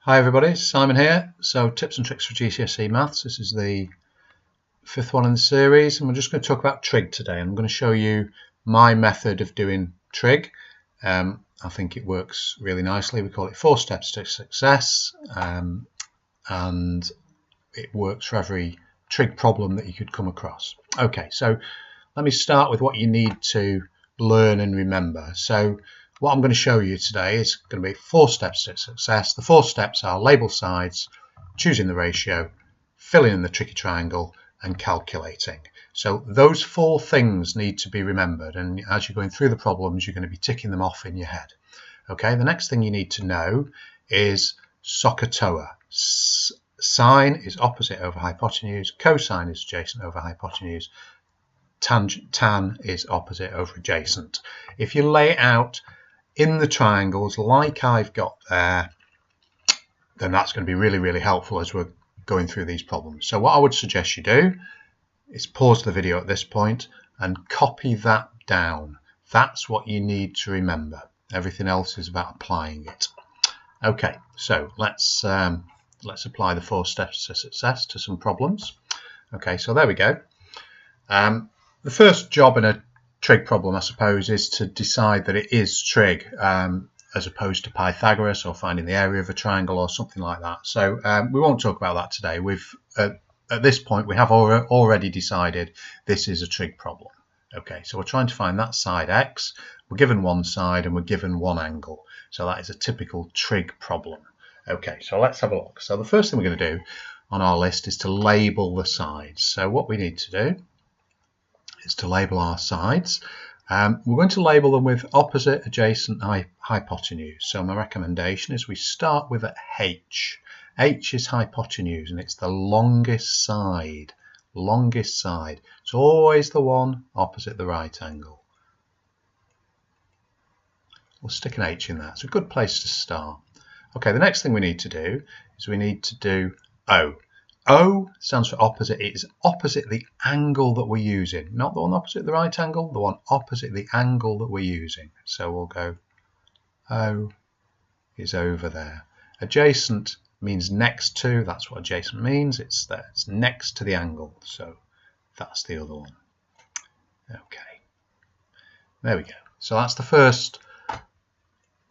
Hi everybody, Simon here. So tips and tricks for GCSE maths. This is the fifth one in the series and we're just going to talk about trig today. I'm going to show you my method of doing trig. I think it works really nicely. We call it 4 steps to success and it works for every trig problem that you could come across. Okay, so let me start with what you need to learn and remember. So what I'm going to show you today is going to be 4 steps to success. The 4 steps are label sides, choosing the ratio, filling in the tricky triangle, and calculating. So those 4 things need to be remembered, and as you're going through the problems, you're going to be ticking them off in your head. Okay, the next thing you need to know is SOHCAHTOA. Sine is opposite over hypotenuse, cosine is adjacent over hypotenuse, tan is opposite over adjacent. If you lay it out in the triangles like I've got there, then that's going to be really helpful as we're going through these problems. So what I would suggest you do is pause the video at this point and copy that down. That's what you need to remember. Everything else is about applying it. Okay, so let's apply the 4 steps to success to some problems. Okay, so there we go. The first job in a trig problem, I suppose, is to decide that it is trig as opposed to Pythagoras or finding the area of a triangle or something like that. So we won't talk about that today. At this point we have already decided this is a trig problem. Okay, so we're trying to find that side x. We're given one side and we're given one angle. So that is a typical trig problem. Okay, so let's have a look. So the first thing we're going to do on our list is to label the sides. So what we need to do is to label our sides. We're going to label them with opposite, adjacent, hypotenuse. So my recommendation is we start with a H. H is hypotenuse and it's the longest side. Longest side. It's always the one opposite the right angle. We'll stick an H in there. It's a good place to start. Okay, the next thing we need to do is we need to do O. O stands for opposite. It is opposite the angle that we're using. Not the one opposite the right angle, the one opposite the angle that we're using. So we'll go O is over there. Adjacent means next to. That's what adjacent means. It's there. It's next to the angle. So that's the other one. Okay. There we go. So that's the first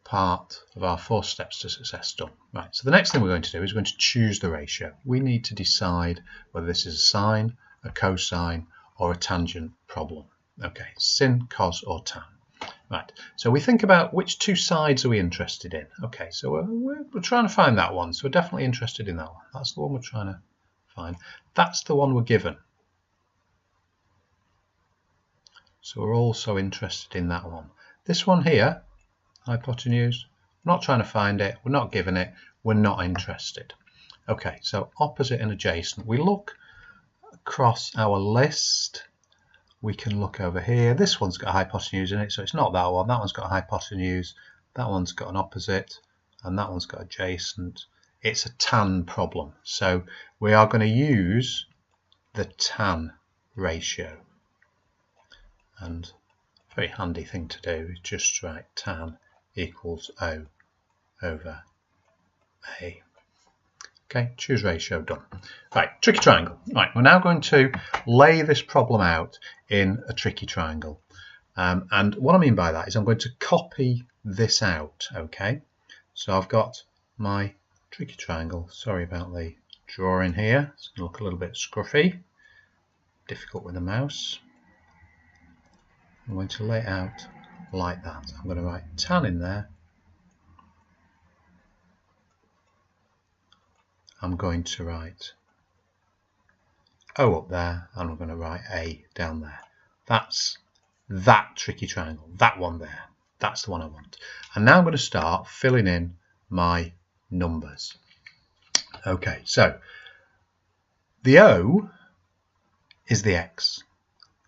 part of our 4 steps to success done. Right, so the next thing we're going to do is we're going to choose the ratio. We need to decide whether this is a sine, a cosine, or a tangent problem. Okay, sin, cos, or tan. Right, so we think about which 2 sides are we interested in. Okay, so we're trying to find that one, so we're definitely interested in that one. That's the one we're trying to find. That's the one we're given. So we're also interested in that one. This one here, hypotenuse, we're not trying to find it, we're not given it, we're not interested. Okay, so opposite and adjacent. We look across our list, we can look over here. This one's got a hypotenuse in it, so it's not that one. That one's got a hypotenuse, that one's got an opposite, and that one's got adjacent. It's a tan problem, so we are going to use the tan ratio. And a very handy thing to do is just write tan equals O over A. Okay, choose ratio, done. Right, tricky triangle. Right, we're now going to lay this problem out in a tricky triangle. And what I mean by that is I'm going to copy this out, okay? So I've got my tricky triangle. Sorry about the drawing here. It's going to look a little bit scruffy, difficult with the mouse. I'm going to lay it out like that. I'm going to write tan in there. I'm going to write O up there, and I'm going to write A down there. That's that tricky triangle, that one there. That's the one I want. And now I'm going to start filling in my numbers. Okay, so the O is the X.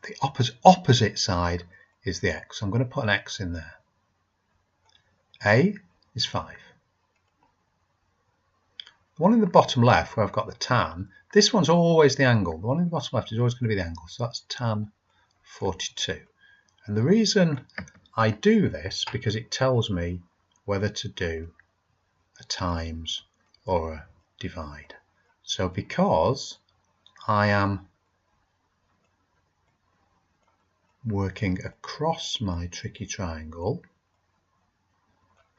The opposite side is the X. I'm going to put an X in there. A is 5. The one in the bottom left where I've got the tan, this one's always the angle. The one in the bottom left is always going to be the angle. So that's tan 42. And the reason I do this because it tells me whether to do a times or a divide. So because I am working across my tricky triangle,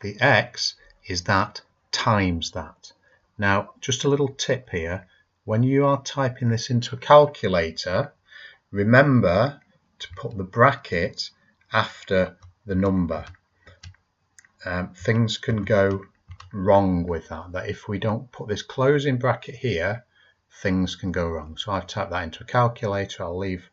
the x is that times that. Now, just a little tip here. When you are typing this into a calculator, remember to put the bracket after the number. Things can go wrong with that if we don't put this closing bracket here, things can go wrong. So I've typed that into a calculator. I'll leave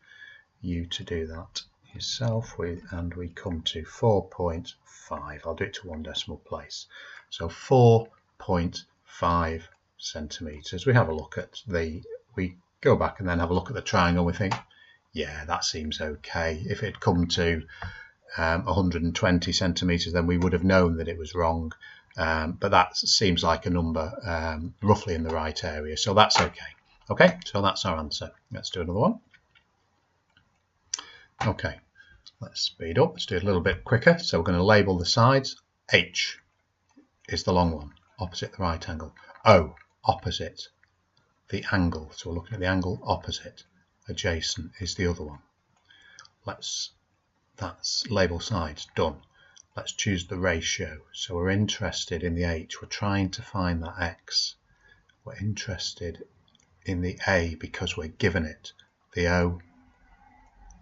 you to do that yourself, and we come to 4.5. I'll do it to one decimal place. So 4.5 centimeters. We have a look at we go back and then have a look at the triangle. We think, yeah, that seems okay. If it had come to 120 centimeters, then we would have known that it was wrong. But that seems like a number roughly in the right area, so that's okay. Okay, so that's our answer. Let's do another one. Okay, let's speed up. Let's do it a little bit quicker. So we're going to label the sides. H is the long one, opposite the right angle. O, opposite the angle. So we're looking at the angle opposite. Adjacent is the other one. That's label sides, done. Let's choose the ratio. So we're interested in the H. We're trying to find that X. We're interested in the A because we're given it. The O,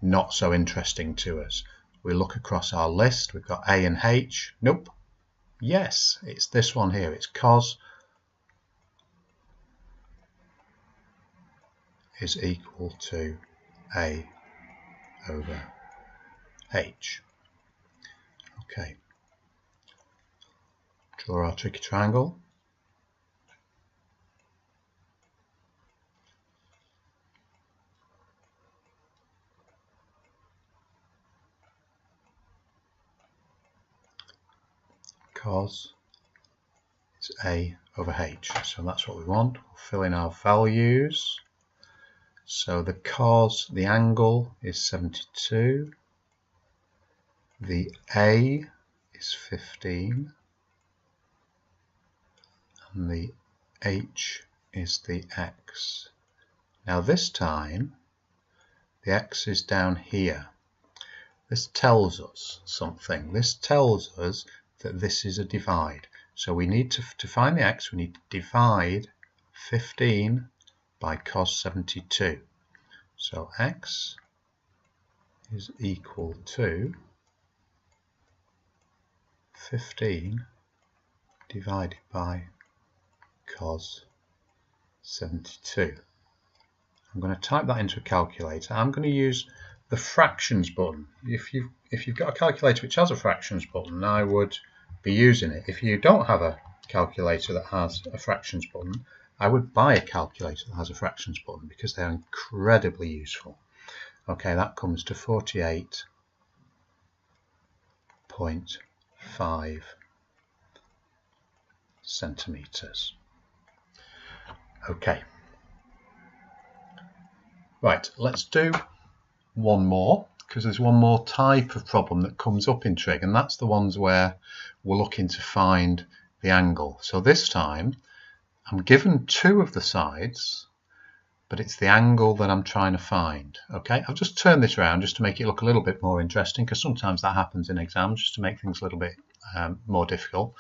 not so interesting to us. We look across our list. We've got A and H. Nope. Yes, it's this one here. It's cos is equal to A over H. Okay. Draw our tricky triangle. Cos is A over H. So that's what we want. We'll fill in our values. So the cos, the angle is 72. The A is 15. And the H is the X. Now this time, the X is down here. This tells us something. This tells us that this is a divide. So we need to find the X, we need to divide 15 by cos 72. So X is equal to 15 divided by cos 72. I'm going to type that into a calculator. I'm going to use the fractions button. If you've got a calculator which has a fractions button, I would be using it. If you don't have a calculator that has a fractions button, I would buy a calculator that has a fractions button because they're incredibly useful. Okay, that comes to 48.5 centimeters. Okay. Right, let's do one more, because there's one more type of problem that comes up in trig, and that's the ones where we're looking to find the angle. So this time I'm given two of the sides, but it's the angle that I'm trying to find. Okay, I've just turned this around just to make it look a little bit more interesting, because sometimes that happens in exams, just to make things a little bit more difficult.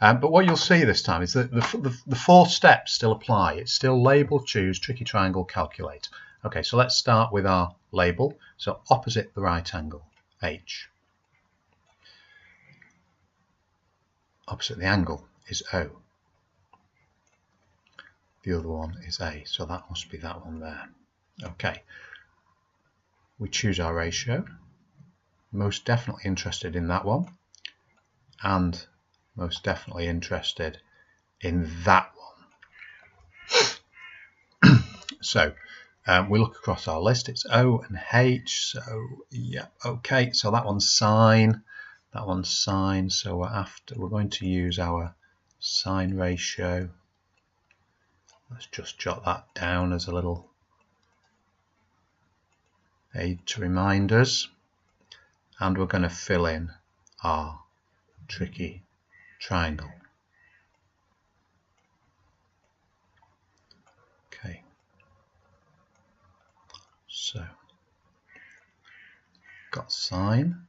But what you'll see this time is that the four steps still apply. It's still label, choose, tricky triangle, calculate. Okay, so let's start with our label. So opposite the right angle, H. Opposite the angle is O. The other one is A, so that must be that one there. Okay, we choose our ratio. Most definitely interested in that one, and most definitely interested in that one. So we look across our list. It's O and H. So yeah, okay. So that one's sine. That one's sine. So we're going to use our sine ratio. Let's just jot that down as a little aid to remind us. And we're going to fill in our tricky triangle. So got sine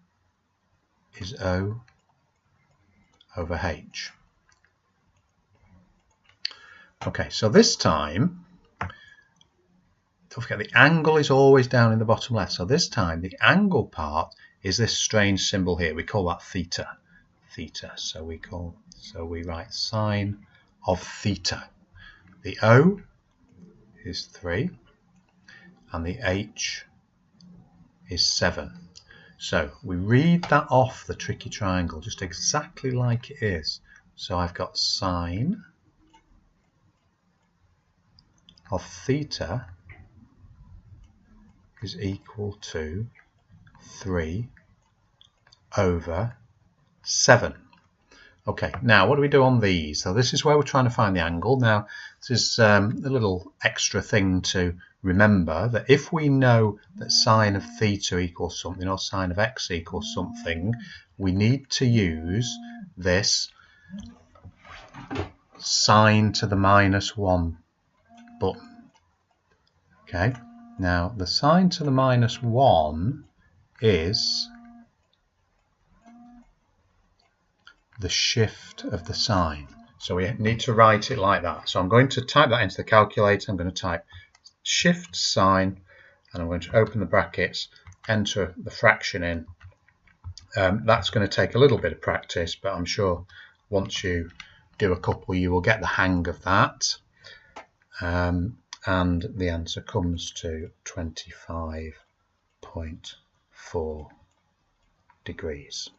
is O over H. Okay, so this time, don't forget the angle is always down in the bottom left. So this time the angle part is this strange symbol here. We call that theta. Theta. So we write sine of theta. The O is 3 and the H is 7. So we read that off the tricky triangle just exactly like it is. So I've got sine of theta is equal to 3 over 7. Okay, now what do we do on these? So this is where we're trying to find the angle. Now this is a little extra thing to remember, that if we know that sine of theta equals something or sine of x equals something, we need to use this sine to the -1 button. Okay, now the sine to the -1 is the shift of the sine. So we need to write it like that. So I'm going to type that into the calculator. I'm going to type shift sine, and I'm going to open the brackets, enter the fraction in. That's going to take a little bit of practice, but I'm sure once you do a couple you will get the hang of that. And the answer comes to 25.4 degrees.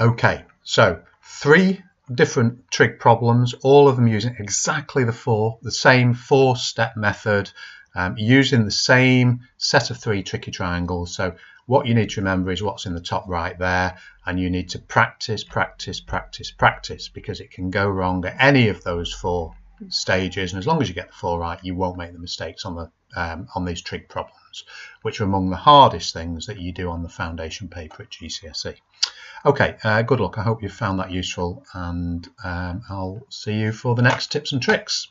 Okay, so 3 different trig problems, all of them using exactly the same 4-step method, using the same set of 3 tricky triangles. So what you need to remember is what's in the top right there, and you need to practice, practice, practice, practice, because it can go wrong at any of those 4 stages, and as long as you get the 4 right, you won't make the mistakes on these trig problems, which are among the hardest things that you do on the foundation paper at GCSE. Okay, good luck. I hope you found that useful, and I'll see you for the next tips and tricks.